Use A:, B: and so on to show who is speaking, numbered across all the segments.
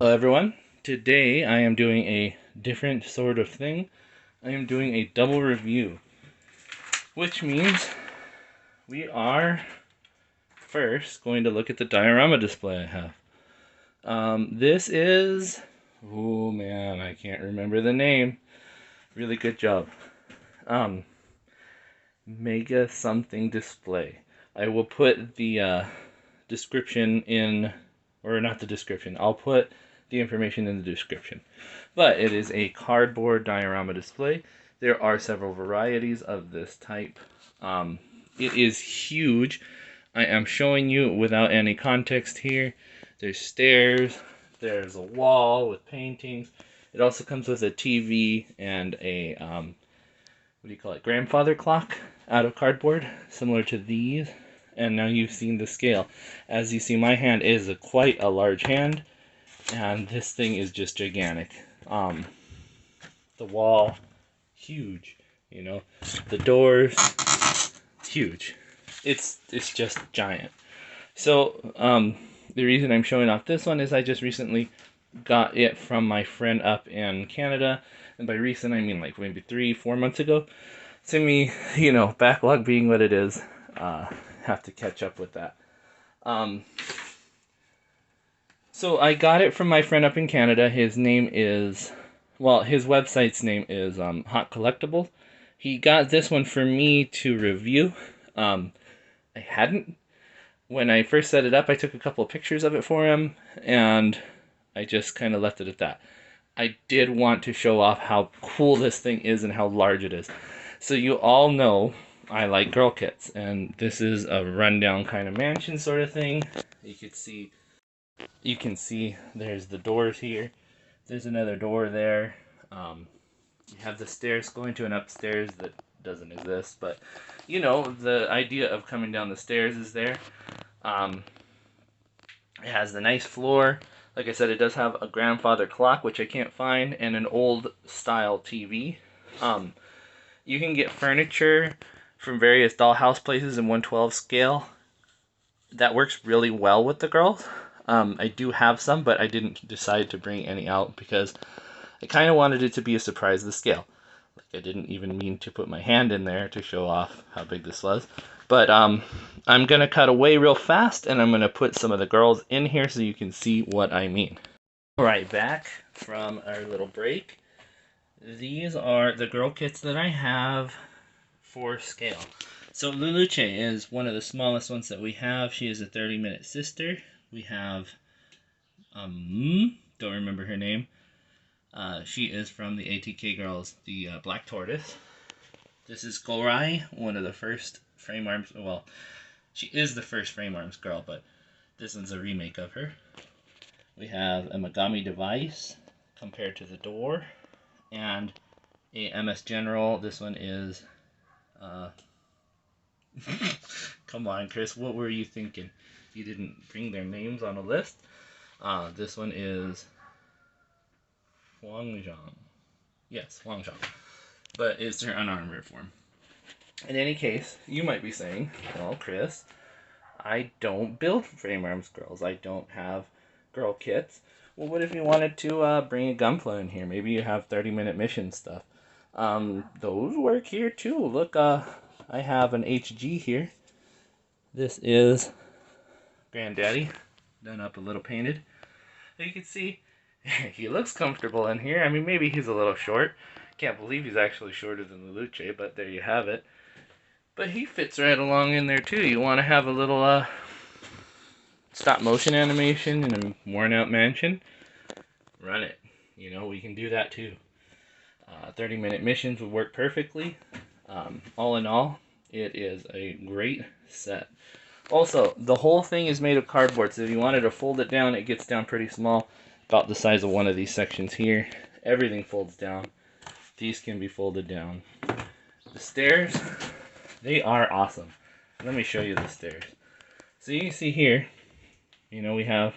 A: Hello everyone. Today I am doing a different sort of thing. I am doing a double review, which means we are first going to look at the diorama display I have. This is, oh man, I can't remember the name. Really good job. Mega something display. I will put the description in, or not the description, I'll put the information in the description. But it is a cardboard diorama display. There are several varieties of this type. It is huge. I am showing you without any context here. There's stairs, there's a wall with paintings. It also comes with a TV and a, what do you call it, grandfather clock out of cardboard, similar to these. And now you've seen the scale. As you see, my hand is quite a large hand, and this thing is just gigantic. The wall, huge. You know, the doors, huge. It's just giant. So the reason I'm showing off this one is I just recently got it from my friend up in Canada, and by recent I mean like maybe 3-4 months ago. To me, you know, backlog being what it is, have to catch up with that. So I got it from my friend up in Canada. His name is, well, his website's name is Hot Collectibles. He got this one for me to review. I hadn't. When I first set it up, I took a couple of pictures of it for him, and I just kind of left it at that. I did want to show off how cool this thing is and how large it is. So you all know I like girl kits, and this is a rundown kind of mansion sort of thing. You can see there's the doors here. There's another door there. You have the stairs going to an upstairs that doesn't exist, but you know, the idea of coming down the stairs is there. It has the nice floor. Like I said, it does have a grandfather clock, which I can't find, and an old style TV. You can get furniture from various dollhouse places in 1/12 scale. That works really well with the girls. I do have some, but I didn't decide to bring any out because I kind of wanted it to be a surprise the scale. Like, I didn't even mean to put my hand in there to show off how big this was. But I'm going to cut away real fast, and I'm going to put some of the girls in here so you can see what I mean. Alright, back from our little break. These are the girl kits that I have for scale. So Luluche is one of the smallest ones that we have. She is a 30-minute sister. We have, don't remember her name. She is from the ATK Girls, the Black Tortoise. This is Gorai, one of the first frame arms. Well, she is the first frame arms girl, but this one's a remake of her. We have a Megami device compared to the door, and a MS General. This one is, come on, Chris, what were you thinking? You didn't bring their names on a list. This one is Huangzhang. Yes, Huangzhang. But it's their unarmored form. In any case, you might be saying, well, Chris, I don't build frame arms girls. I don't have girl kits. Well, what if you wanted to bring a gunpla in here? Maybe you have 30-minute mission stuff. Those work here too. Look, I have an HG here. This is Granddaddy, done up a little painted. You can see he looks comfortable in here. I mean, maybe he's a little short. Can't believe he's actually shorter than the Luce, but there you have it. But he fits right along in there too. You want to have a little stop motion animation in a worn out mansion? Run it. You know, we can do that too. 30-minute missions would work perfectly. All in all, it is a great set. Also, the whole thing is made of cardboard, so if you wanted to fold it down, it gets down pretty small, about the size of one of these sections here. Everything folds down. These can be folded down. The stairs, they are awesome. Let me show you the stairs. So you can see here, you know, we have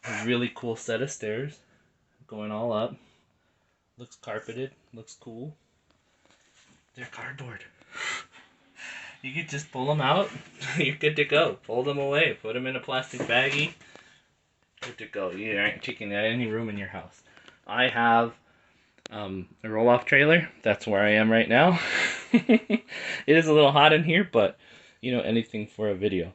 A: a really cool set of stairs going all up. Looks carpeted, looks cool. They're cardboard. You could just pull them out, you're good to go. Fold them away, put them in a plastic baggie. Good to go. You aren't taking any room in your house. I have a roll-off trailer. That's where I am right now. It is a little hot in here, but you know, anything for a video.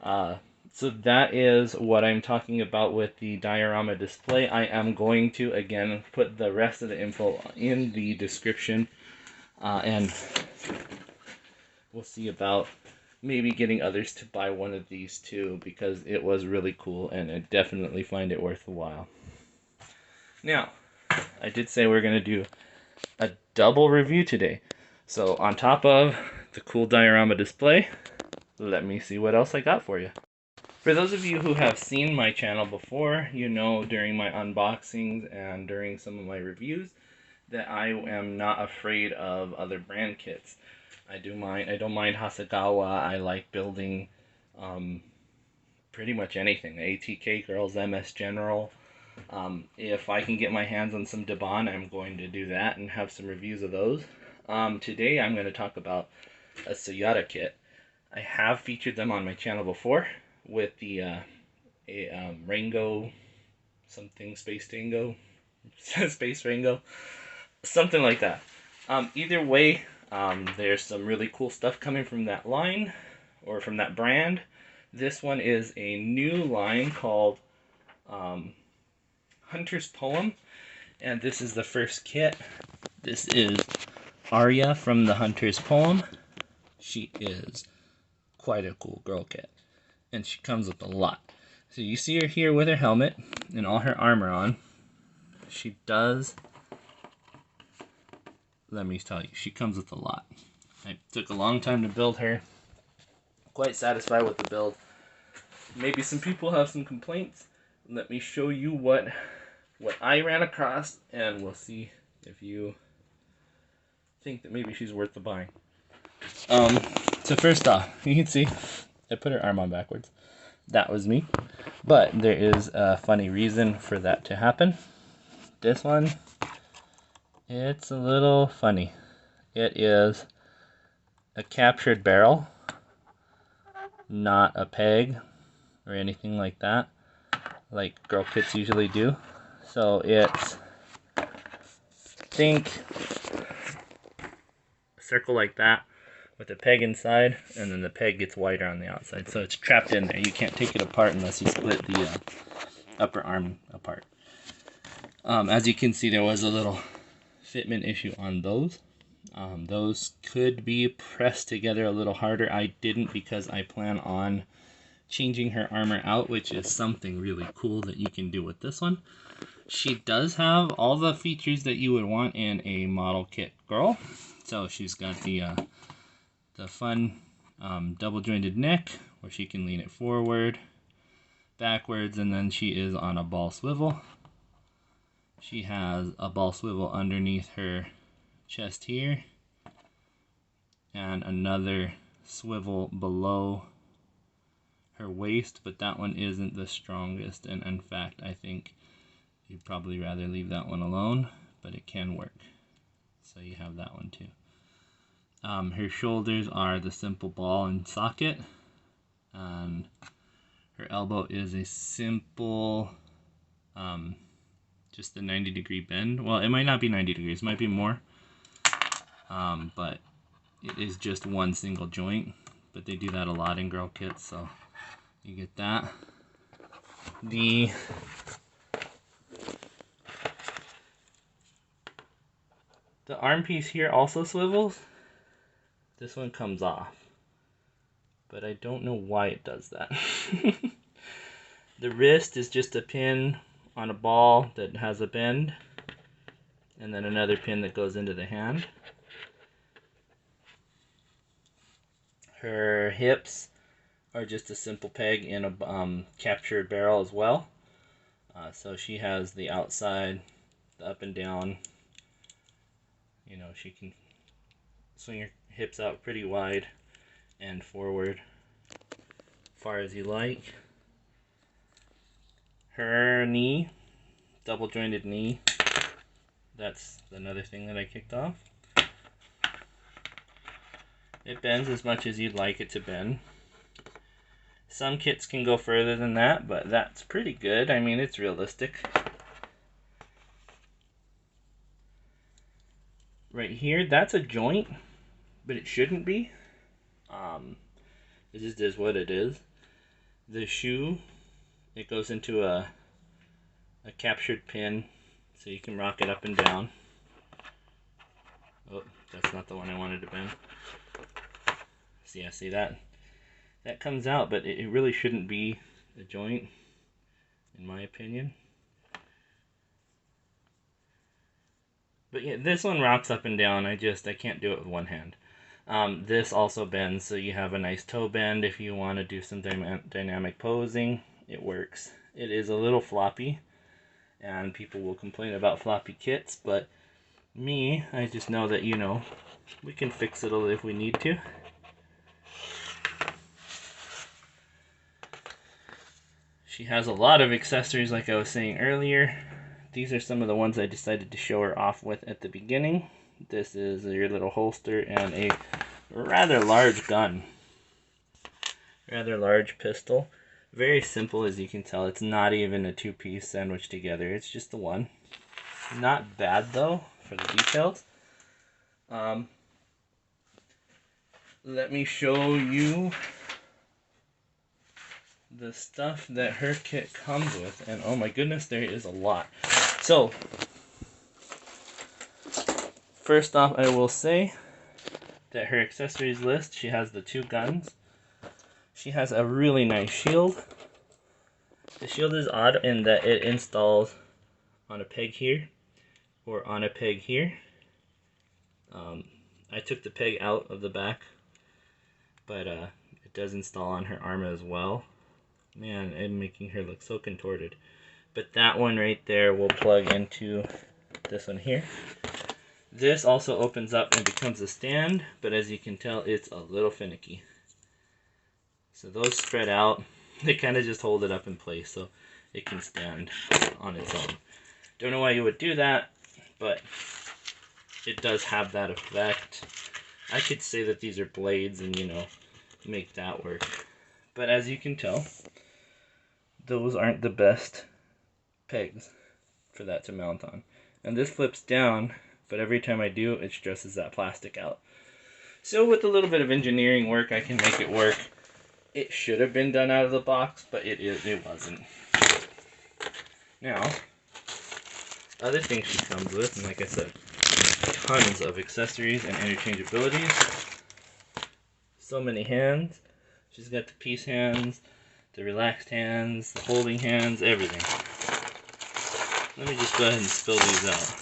A: So that is what I'm talking about with the diorama display. I am going to, again, put the rest of the info in the description. And we'll see about maybe getting others to buy one of these too, because it was really cool and I definitely find it worth a while. Now, I did say we're going to do a double review today. So on top of the cool diorama display, let me see what else I got for you. For those of you who have seen my channel before, you know during my unboxings and during some of my reviews that I am not afraid of other brand kits. I don't mind Hasegawa. I like building pretty much anything. ATK Girls, MS General. If I can get my hands on some Debon, I'm going to do that and have some reviews of those. Today I'm going to talk about a Suyata kit. I have featured them on my channel before with the Rango something, Space Tango, Space Rango, something like that. Either way, there's some really cool stuff coming from that line or from that brand. This one is a new line called Hunter's Poem, and this is the first kit. This is Arya from the Hunter's Poem. She is quite a cool girl kit, and she comes with a lot. So you see her here with her helmet and all her armor on. She does, let me tell you, she comes with a lot. It took a long time to build her. Quite satisfied with the build. Maybe some people have some complaints. Let me show you what I ran across, and we'll see if you think that maybe she's worth the buying. So first off, you can see I put her arm on backwards. That was me. But there is a funny reason for that to happen. This one, it's a little funny. It is a captured barrel, not a peg or anything like that, like girl kits usually do. So it's, think a circle like that with a peg inside, and then the peg gets wider on the outside, so it's trapped in there. You can't take it apart unless you split the upper arm apart. As you can see, there was a little fitment issue on those. Those could be pressed together a little harder. I didn't, because I plan on changing her armor out, which is something really cool that you can do with this one. She does have all the features that you would want in a model kit girl. So she's got the fun double jointed neck, where she can lean it forward, backwards, and then she is on a ball swivel. She has a ball swivel underneath her chest here, and another swivel below her waist, but that one isn't the strongest, and in fact I think you'd probably rather leave that one alone, but it can work. So you have that one too. Her shoulders are the simple ball and socket, and her elbow is a simple just a 90-degree bend. Well, it might not be 90 degrees, it might be more, but it is just one single joint, but they do that a lot in girl kits, so you get that. The arm piece here also swivels. This one comes off, but I don't know why it does that. The wrist is just a pin on a ball that has a bend, and then another pin that goes into the hand. Her hips are just a simple peg in a captured barrel as well. So she has the outside, the up and down. You know, she can swing her hips out pretty wide and forward as far as you like. Her knee, double jointed knee, that's another thing that I kicked off. It bends as much as you'd like it to bend. Some kits can go further than that, but that's pretty good. I mean, it's realistic. Right here, that's a joint, but it shouldn't be. It just is what it is. The shoe, it goes into a captured pin, so you can rock it up and down. Oh, that's not the one I wanted to bend. So yeah, see that comes out, but it really shouldn't be a joint, in my opinion. But yeah, this one rocks up and down. I can't do it with one hand. This also bends, so you have a nice toe bend if you want to do some dynamic posing. It works. It is a little floppy, and people will complain about floppy kits, but me, I just know that, you know, we can fix it if we need to. She has a lot of accessories, like I was saying earlier. These are some of the ones I decided to show her off with at the beginning. This is your little holster and a rather large gun. Rather large pistol. Very simple, as you can tell. It's not even a two-piece sandwiched together. It's just the one. Not bad, though, for the details. Let me show you the stuff that her kit comes with. And oh my goodness, there is a lot. So, first off, I will say that her accessories list, she has the 2 guns. She has a really nice shield. The shield is odd in that it installs on a peg here or on a peg here. I took the peg out of the back, but it does install on her arm as well. Man, I'm making her look so contorted. But that one right there will plug into this one here. This also opens up and becomes a stand, but as you can tell, it's a little finicky. So those spread out, they kind of just hold it up in place so it can stand on its own. Don't know why you would do that, but it does have that effect. I could say that these are blades and, you know, make that work. But as you can tell, those aren't the best pegs for that to mount on. And this flips down, but every time I do, it stresses that plastic out. So with a little bit of engineering work, I can make it work. It should have been done out of the box, but it wasn't. Now, other things she comes with, and like I said, tons of accessories and interchangeabilities. So many hands. She's got the peace hands, the relaxed hands, the holding hands, everything. Let me just go ahead and spill these out.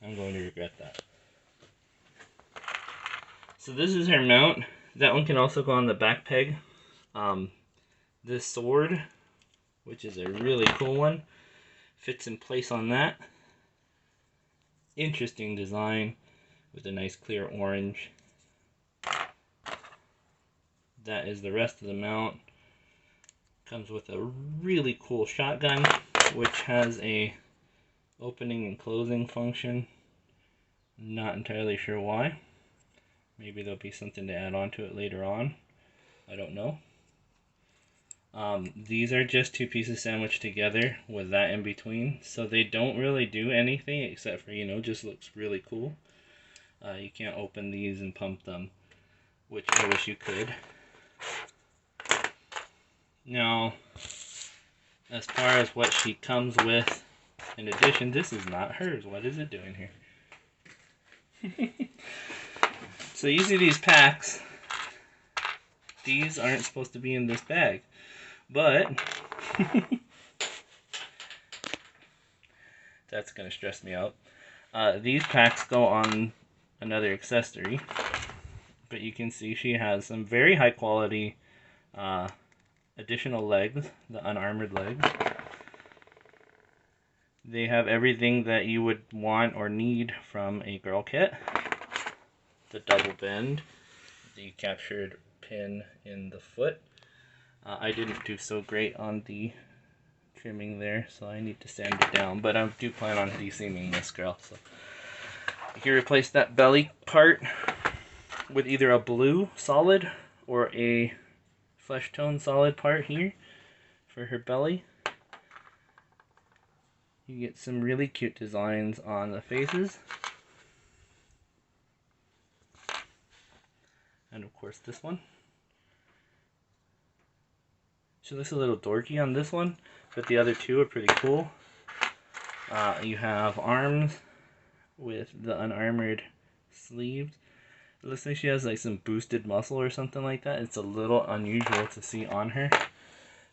A: I'm going to regret that. So this is her mount. That one can also go on the back peg. This sword, which is a really cool one, fits in place on that. Interesting design with a nice clear orange. That is the rest of the mount. Comes with a really cool shotgun, which has a opening and closing function. Not entirely sure why. Maybe there'll be something to add on to it later on. I don't know. These are just 2 pieces sandwiched together with that in between, so they don't really do anything except for, you know, just looks really cool. You can't open these and pump them, which I wish you could. Now, as far as what she comes with, in addition, this is not hers. What is it doing here? So you see these packs. These aren't supposed to be in this bag. But that's going to stress me out. These packs go on another accessory. But you can see she has some very high quality additional legs, the unarmored legs. They have everything that you would want or need from a girl kit. The double bend, the captured pin in the foot. I didn't do so great on the trimming there, so I need to sand it down, but I do plan on de-seaming this girl. So you can replace that belly part. with either a blue solid or a flesh tone solid part here for her belly. You get some really cute designs on the faces. And of course this one. She looks a little dorky on this one, but the other two are pretty cool. You have arms with the unarmored sleeves. It looks like she has like some boosted muscle or something like that. It's a little unusual to see on her,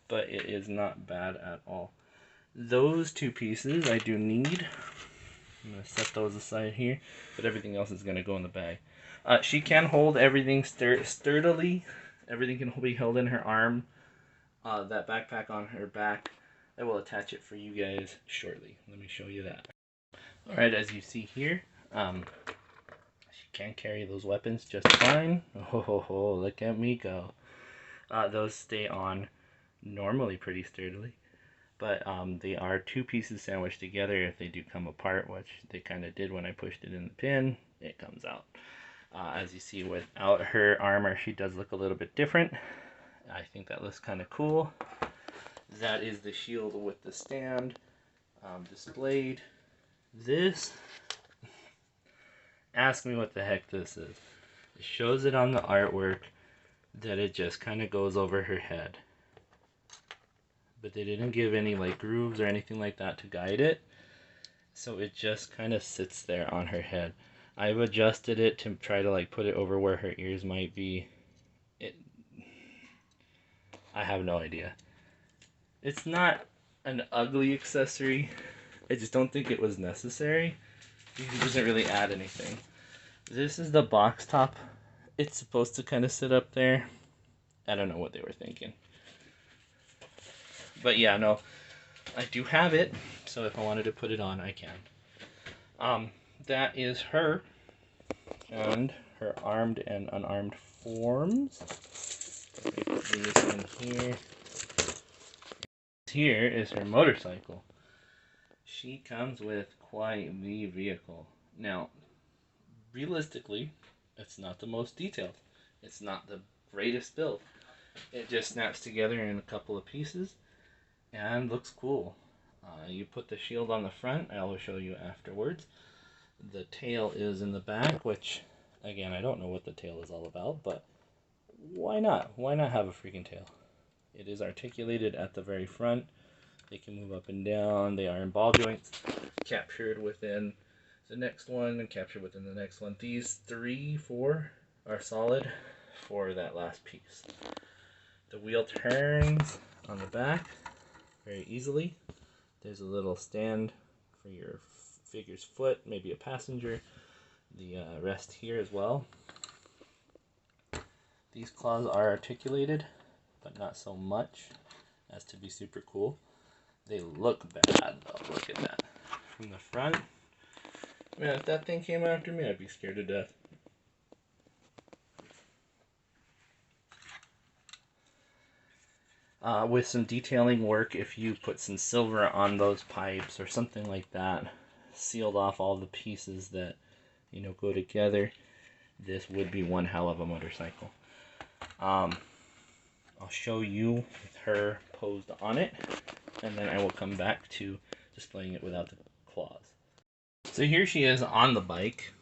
A: but it is not bad at all. Those two pieces I do need. I'm going to set those aside here, but everything else is going to go in the bag. She can hold everything sturdily. Everything can be held in her arm. That backpack on her back, I will attach it for you guys shortly. Let me show you that. Alright, as you see here, she can carry those weapons just fine. Oh, look at me go. Those stay on normally pretty sturdily. But they are two pieces sandwiched together. If they do come apart, which they kind of did when I pushed it in the pin, it comes out. As you see, without her armor, she does look a little bit different. I think that looks kind of cool. That is the shield with the stand displayed. This, ask me what the heck this is. It shows it on the artwork that it just kind of goes over her head. But they didn't give any like grooves or anything like that to guide it, so it just kind of sits there on her head. I've adjusted it to try to like put it over where her ears might be. I have no idea. It's not an ugly accessory. I just don't think it was necessary because it doesn't really add anything. This is the box top. It's supposed to kind of sit up there. I don't know what they were thinking. But yeah, no, I do have it, so if I wanted to put it on, I can. That is her, and her armed and unarmed forms. Let me put these in here. Here is her motorcycle. She comes with quite the vehicle. Now, realistically, it's not the most detailed. It's not the greatest build. It just snaps together in a couple of pieces and looks cool. You put the shield on the front. I will show you afterwards. The tail is in the back, which, again, I don't know what the tail is all about, but why not? Why not have a freaking tail? It is articulated at the very front. They can move up and down. They are in ball joints, captured within the next one and captured within the next one. These 4 are solid for that last piece. The wheel turns on the back very easily. There's a little stand for your figure's foot, maybe a passenger. The rest here as well. These claws are articulated, but not so much as to be super cool. They look bad though, look at that. From the front, man, if that thing came after me, I'd be scared to death. With some detailing work, if you put some silver on those pipes or something like that, sealed off all the pieces that, you know, go together, this would be one hell of a motorcycle. I'll show you with her posed on it, and then I will come back to displaying it without the claws. So here she is on the bike.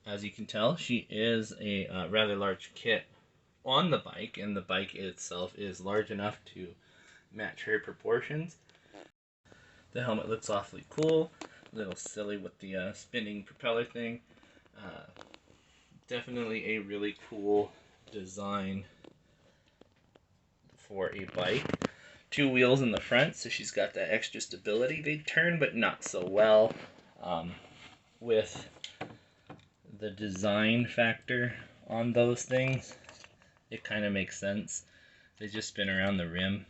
A: As you can tell, she is a rather large kit on the bike, and the bike itself is large enough to match her proportions. The helmet looks awfully cool, a little silly with the spinning propeller thing. Definitely a really cool design for a bike. 2 wheels in the front, so she's got that extra stability. They turn, but not so well. With the design factor on those things, it kind of makes sense. They just spin around the rim.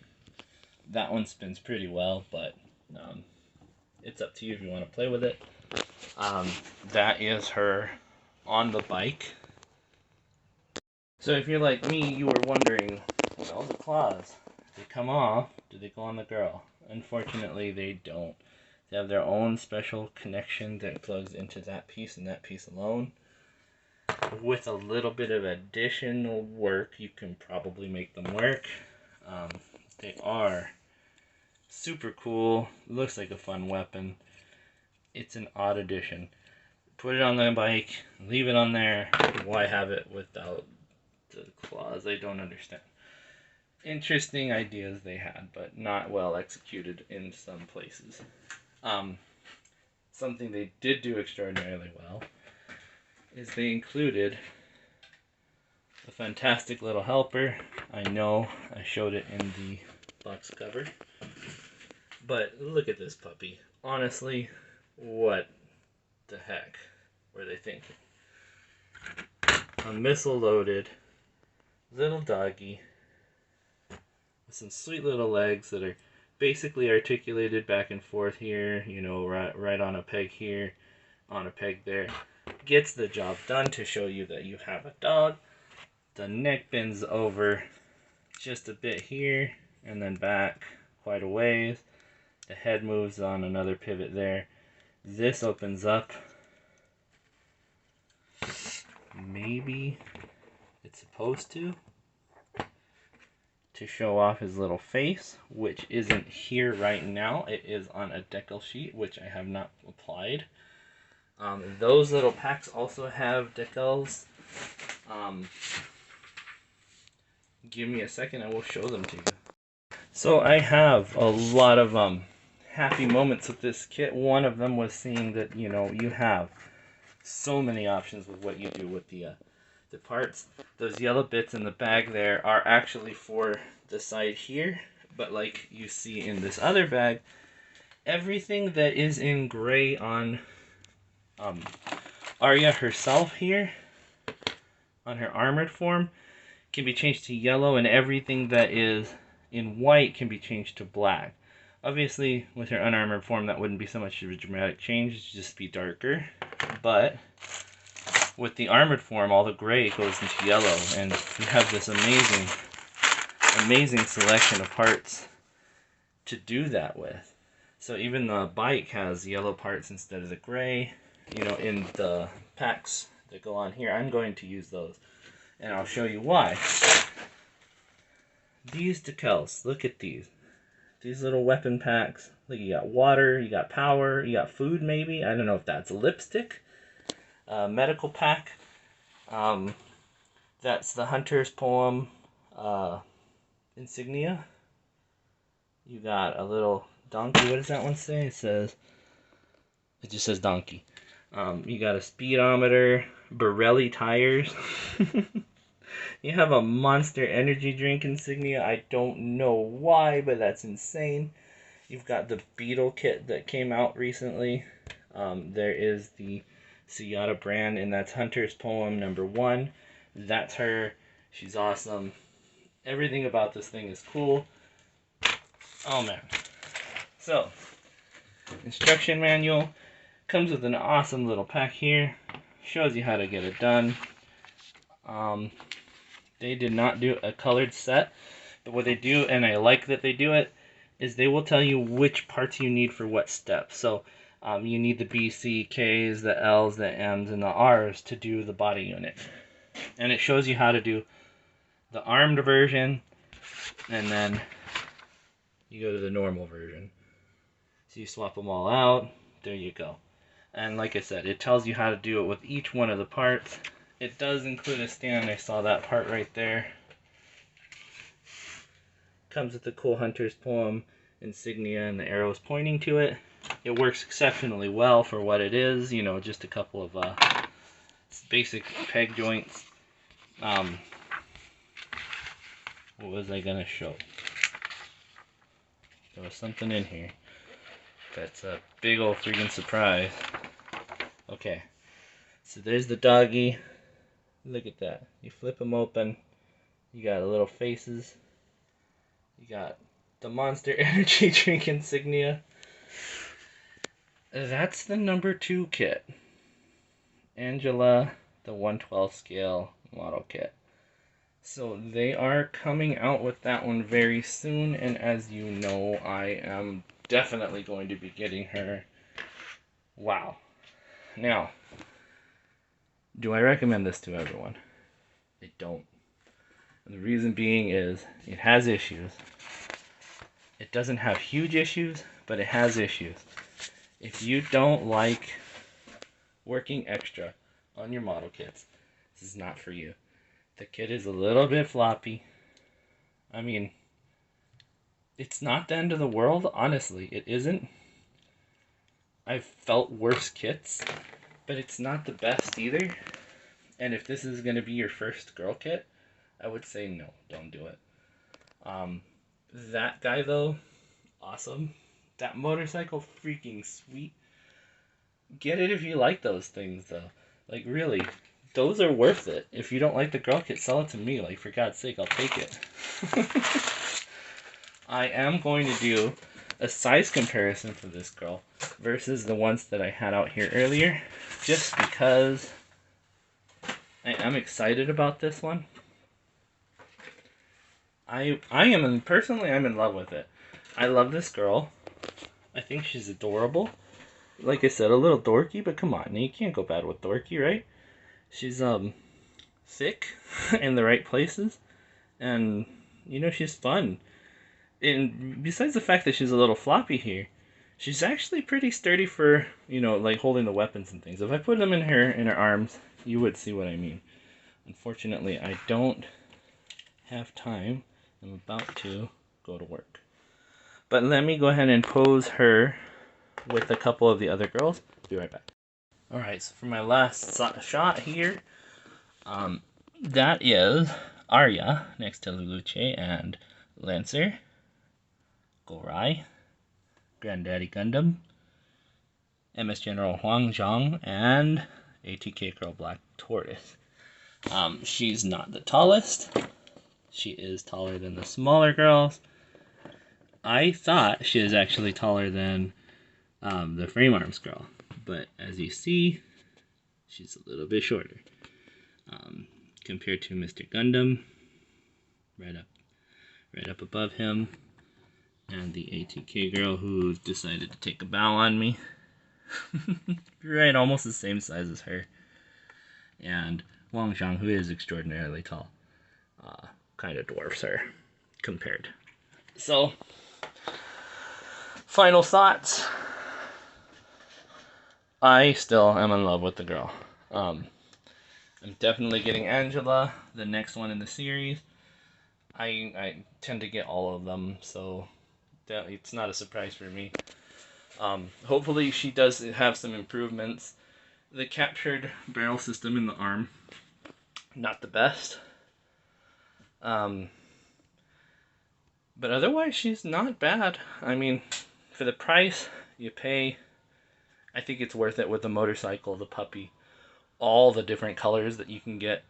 A: That one spins pretty well, but it's up to you if you want to play with it. That is her on the bike. So if you're like me, you were wondering, well, the claws, they come off, do they go on the girl? Unfortunately, they don't. They have their own special connection that plugs into that piece and that piece alone. With a little bit of additional work, you can probably make them work. They are super cool. Looks like a fun weapon. It's an odd addition. Put it on the bike, leave it on there. Why have it without the claws? I don't understand. Interesting ideas they had, but not well executed in some places. Something they did do extraordinarily well is they included a fantastic little helper. I know I showed it in the box cover, but look at this puppy. Honestly, what the heck were they thinking? A missile loaded little doggy with some sweet little legs that are basically articulated back and forth here, you know, right on a peg here, on a peg there. Gets the job done to show you that you have a dog. The neck bends over just a bit here and then back quite a ways. The head moves on another pivot there. This opens up. Maybe it's supposed to show off his little face, which isn't here right now. It is on a decal sheet, which I have not applied. Those little packs also have decals. Give me a second, I will show them to you. So I have a lot of happy moments with this kit. One of them was seeing that, you know, you have so many options with what you do with the parts. Those yellow bits in the bag there are actually for the side here, but like you see in this other bag, everything that is in gray on Arya herself here, on her armored form, can be changed to yellow, and everything that is in white can be changed to black. Obviously, with her unarmored form, that wouldn't be so much of a dramatic change, it'd just be darker, but with the armored form, all the gray goes into yellow, and you have this amazing selection of parts to do that with. So even the bike has yellow parts instead of the gray. You know, in the packs that go on here, I'm going to use those, and I'll show you why. These decals, look at these. These little weapon packs. Look, you got water, you got power, you got food maybe. I don't know if that's lipstick. Medical pack. That's the Hunter's Poem insignia. You got a little donkey. What does that one say? It just says donkey. You got a speedometer, Borelli tires. You have a Monster energy drink insignia. I don't know why, but that's insane. You've got the Beetle kit that came out recently. There is the Suyata brand, and that's Hunter's Poem #1. That's her. She's awesome. Everything about this thing is cool. Oh man. So, instruction manual comes with an awesome little pack here. Shows you how to get it done. They did not do a colored set, but what they do, and I like that they do it, is they will tell you which parts you need for what steps. So you need the B, C, Ks, the Ls, the Ms, and the Rs to do the body unit. And it shows you how to do the armed version, and then you go to the normal version. So you swap them all out, there you go. And like I said, it tells you how to do it with each one of the parts. It does include a stand. I saw that part right there. Comes with the cool Hunter's Poem insignia and the arrows pointing to it. It works exceptionally well for what it is. You know, just a couple of basic peg joints. What was I gonna show? There was something in here. That's a big old freaking surprise. Okay, so there's the doggy. Look at that. You flip them open. You got little faces. You got the Monster energy drink insignia. That's the #2 kit. Angela, the 1/12 scale model kit. So they are coming out with that one very soon, and as you know, I am definitely going to be getting her. Wow. Now, Do I recommend this to everyone? I don't. And the reason being is it has issues. It doesn't have huge issues, but it has issues. If you don't like working extra on your model kits, this is not for you. The kit is a little bit floppy. I mean, it's not the end of the world, honestly. It isn't. I've felt worse kits, but it's not the best either. And if this is going to be your first girl kit, I would say no, don't do it. That guy though, awesome. That motorcycle, freaking sweet. Get it if you like those things though. Like really, those are worth it. If you don't like the girl kit, sell it to me. Like for God's sake, I'll take it. I am going to do a size comparison for this girl versus the ones that I had out here earlier, just because I am excited about this one. Personally, I'm in love with it. I love this girl. I think she's adorable. Like I said, a little dorky, but come on, you can't go bad with dorky, right? She's thick in the right places, and she's fun. And besides the fact that she's a little floppy here, she's actually pretty sturdy for like holding the weapons and things. If I put them in her arms, you would see what I mean. Unfortunately, I don't have time. I'm about to go to work. But let me go ahead and pose her with a couple of the other girls. Be right back. Alright, so for my last shot here, that is Arya next to Luluche and Lancer, Gorai, Granddaddy Gundam, MS General Huang Zhang, and ATK Girl Black Tortoise. She's not the tallest. She is taller than the smaller girls. I thought she was actually taller than the Frame Arms girl, but as you see, she's a little bit shorter compared to Mr. Gundam, right up above him, and the ATK girl who decided to take a bow on me. Right, almost the same size as her, and Wang Zhang, who is extraordinarily tall, kind of dwarfs her compared. So, final thoughts. I still am in love with the girl. I'm definitely getting Angela, the next one in the series. I tend to get all of them, so it's not a surprise for me. Hopefully she does have some improvements. The captured barrel system in the arm, not the best. But otherwise, she's not bad. I mean, for the price you pay, I think it's worth it with the motorcycle, the puppy, all the different colors that you can get.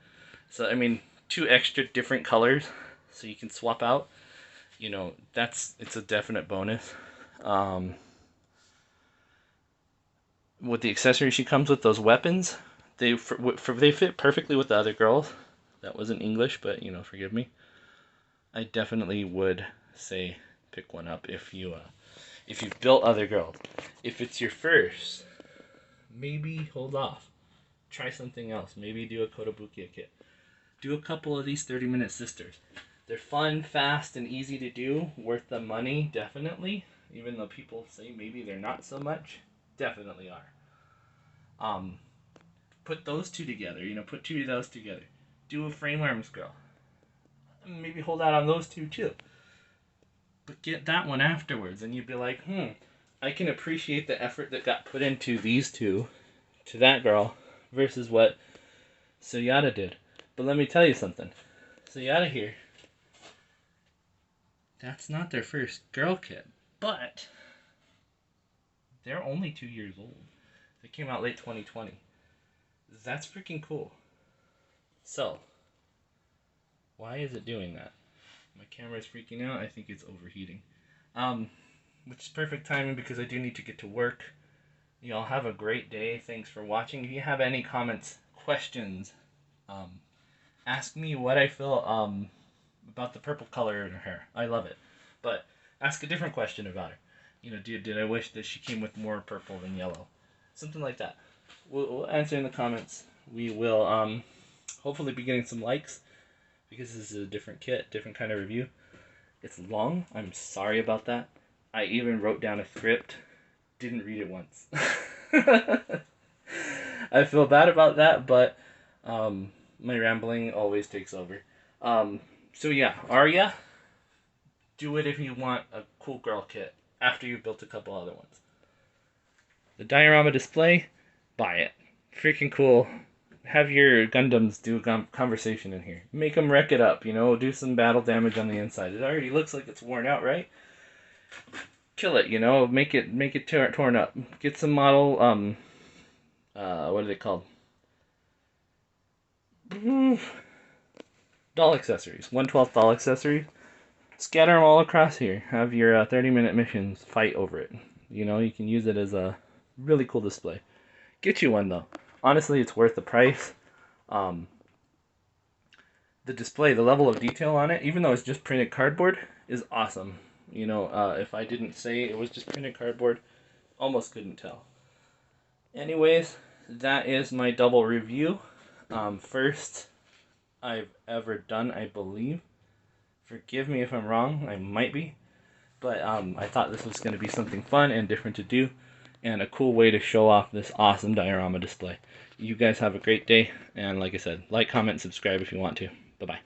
A: So, I mean, 2 extra different colors so you can swap out. It's a definite bonus. With the accessories she comes with, those weapons, they fit perfectly with the other girls. That wasn't English, but forgive me. I definitely would say pick one up if you've built other girls. If it's your first, maybe hold off. Try something else. Maybe do a Kotobukiya kit. Do a couple of these 30-minute sisters. They're fun, fast, and easy to do. Worth the money, definitely. Even though people say maybe they're not so much, definitely are. Put those two together. Put 2 of those together. Do a Frame Arms girl. Maybe hold out on those 2 too. But get that one afterwards, and you'd be like, I can appreciate the effort that got put into these 2 to that girl versus what Suyata did. But let me tell you something. Suyata here, that's not their first girl kit, but they're only 2 years old. They came out late 2020. That's freaking cool. So, why is it doing that? My camera's freaking out. I think it's overheating. Which is perfect timing because I do need to get to work. Y'all have a great day. Thanks for watching. If you have any comments, questions, ask me what I feel about the purple color in her hair. I love it. But ask a different question about her. Did I wish that she came with more purple than yellow? Something like that. We'll answer in the comments we will hopefully be getting some likes because this is a different kit, different kind of review. It's long. I'm sorry about that. I even wrote down a script, didn't read it once. I feel bad about that, but my rambling always takes over. So yeah, Arya, do it if you want a cool girl kit after you've built a couple other ones. The diorama display, buy it. Freaking cool. Have your Gundams do a conversation in here. Make them wreck it up, you know, do some battle damage on the inside. It already looks like it's worn out, right? Kill it, you know, make it torn up. Get some model, what are they called? Doll accessories. 1/12 doll accessories. Scatter them all across here. Have your 30-minute missions fight over it. You know, you can use it as a really cool display. Get you one, though. Honestly, it's worth the price. The display, the level of detail on it, even though it's just printed cardboard, is awesome. You know, if I didn't say it was just printed cardboard, almost couldn't tell. Anyways, that is my double review. First I've ever done, I believe. Forgive me if I'm wrong, I might be. But I thought this was going to be something fun and different to do, and a cool way to show off this awesome diorama display. You guys have a great day, and like I said, like, comment, subscribe if you want to. Bye-bye.